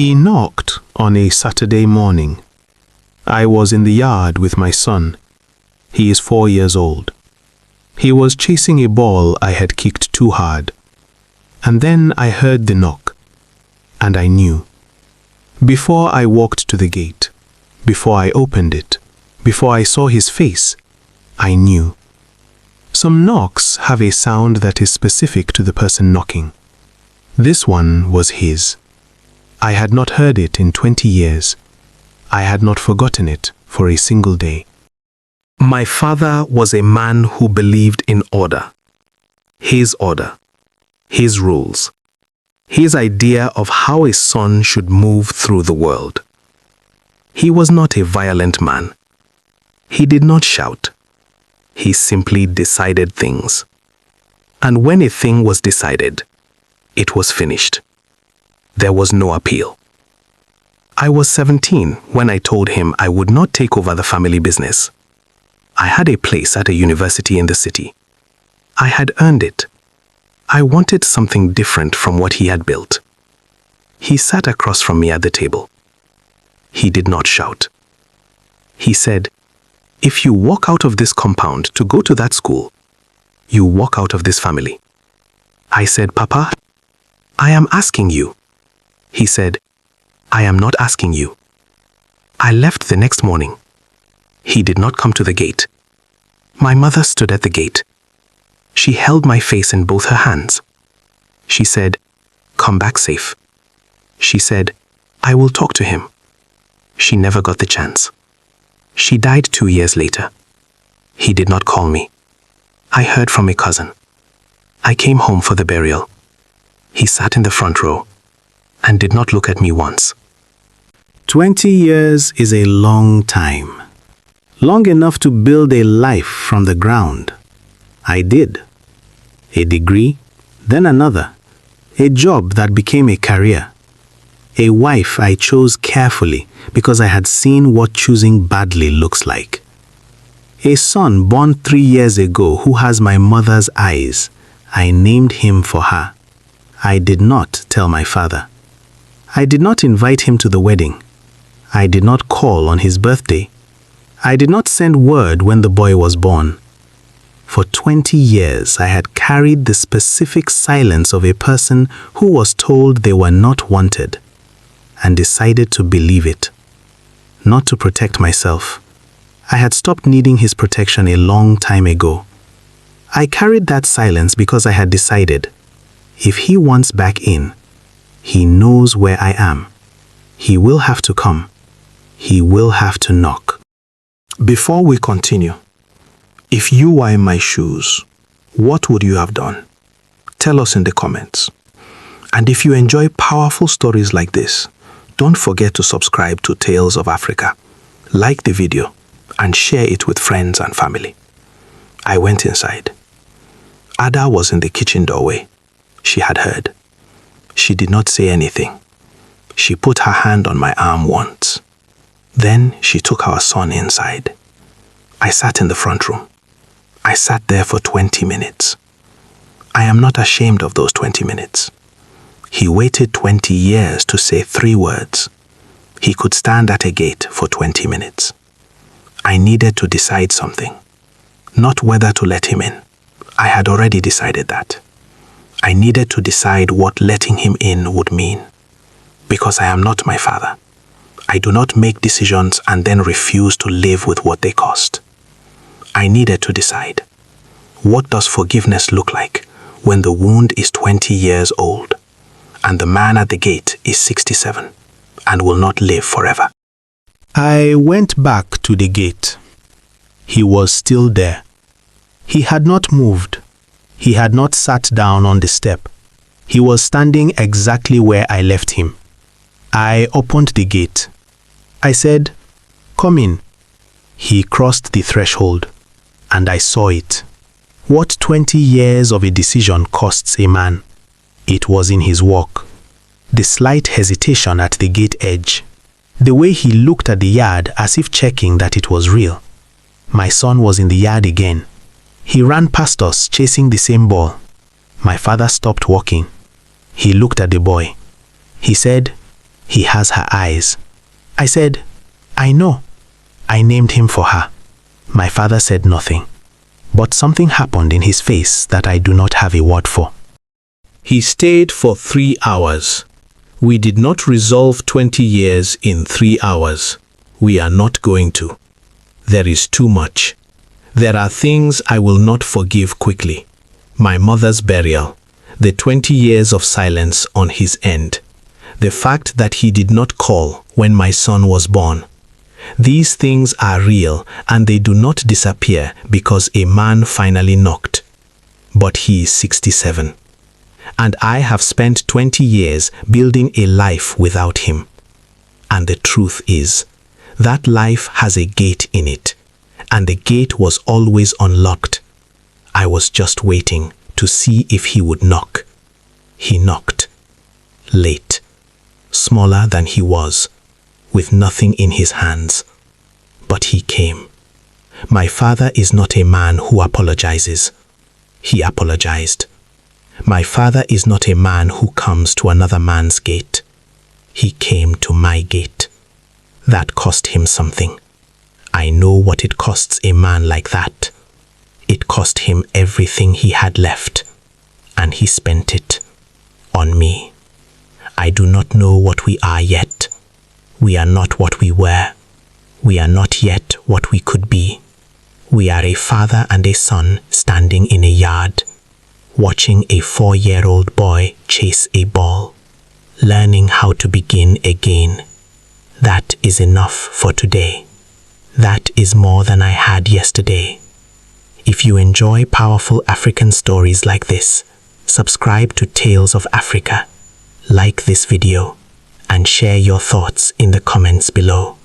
He knocked on a Saturday morning. I was in the yard with my son. He is 4 years old. He was chasing a ball I had kicked too hard. And then I heard the knock, and I knew. Before I walked to the gate, before I opened it, before I saw his face, I knew. Some knocks have a sound that is specific to the person knocking. This one was his. I had not heard it in 20 years. I had not forgotten it for a single day. My father was a man who believed in order. His order. His rules. His idea of how a son should move through the world. He was not a violent man. He did not shout. He simply decided things. And when a thing was decided, it was finished. There was no appeal. I was 17 when I told him I would not take over the family business. I had a place at a university in the city. I had earned it. I wanted something different from what he had built. He sat across from me at the table. He did not shout. He said, "If you walk out of this compound to go to that school, you walk out of this family." I said, "Papa, I am asking you." He said, "I am not asking you." I left the next morning. He did not come to the gate. My mother stood at the gate. She held my face in both her hands. She said, "Come back safe." She said, "I will talk to him." She never got the chance. She died 2 years later. He did not call me. I heard from a cousin. I came home for the burial. He sat in the front row and did not look at me once. 20 years is a long time. Long enough to build a life from the ground. I did. A degree, then another. A job that became a career. A wife I chose carefully because I had seen what choosing badly looks like. A son born 3 years ago who has my mother's eyes. I named him for her. I did not tell my father. I did not invite him to the wedding. I did not call on his birthday. I did not send word when the boy was born. For 20 years, I had carried the specific silence of a person who was told they were not wanted, and decided to believe it. Not to protect myself. I had stopped needing his protection a long time ago. I carried that silence because I had decided, if he wants back in, he knows where I am. He will have to come. He will have to knock. Before we continue, if you were in my shoes, what would you have done? Tell us in the comments. And if you enjoy powerful stories like this, don't forget to subscribe to Tales of Africa, like the video, and share it with friends and family. I went inside. Ada was in the kitchen doorway. She had heard. She did not say anything. She put her hand on my arm once. Then she took our son inside. I sat in the front room. I sat there for 20 minutes. I am not ashamed of those 20 minutes. He waited 20 years to say 3 words. He could stand at a gate for 20 minutes. I needed to decide something. Not whether to let him in. I had already decided that. I needed to decide what letting him in would mean. Because I am not my father. I do not make decisions and then refuse to live with what they cost. I needed to decide. What does forgiveness look like when the wound is 20 years old and the man at the gate is 67 and will not live forever? I went back to the gate. He was still there. He had not moved. He had not sat down on the step. He was standing exactly where I left him. I opened the gate. I said, "Come in." He crossed the threshold, and I saw it. What 20 years of a decision costs a man. It was in his walk. The slight hesitation at the gate edge. The way he looked at the yard as if checking that it was real. My son was in the yard again. He ran past us chasing the same ball. My father stopped walking. He looked at the boy. He said, He has her eyes. I said, I know. I named him for her. My father said nothing, but something happened in his face that I do not have a word for. He stayed for 3 hours. We did not resolve 20 years in 3 hours. We are not going to. There is too much. There are things I will not forgive quickly. My mother's burial, the 20 years of silence on his end, the fact that he did not call when my son was born. These things are real and they do not disappear because a man finally knocked. But he is 67. And I have spent 20 years building a life without him. And the truth is, that life has a gate in it, and the gate was always unlocked. I was just waiting to see if he would knock. He knocked. Late. Smaller than he was, with nothing in his hands. But he came. My father is not a man who apologizes. He apologized. My father is not a man who comes to another man's gate. He came to my gate. That cost him something. I know what it costs a man like that. It cost him everything he had left, and he spent it on me. I do not know what we are yet. We are not what we were. We are not yet what we could be. We are a father and a son standing in a yard, watching a 4-year-old boy chase a ball, learning how to begin again. That is enough for today. That is more than I had yesterday. If you enjoy powerful African stories like this, subscribe to Tales of Africa, like this video, and share your thoughts in the comments below.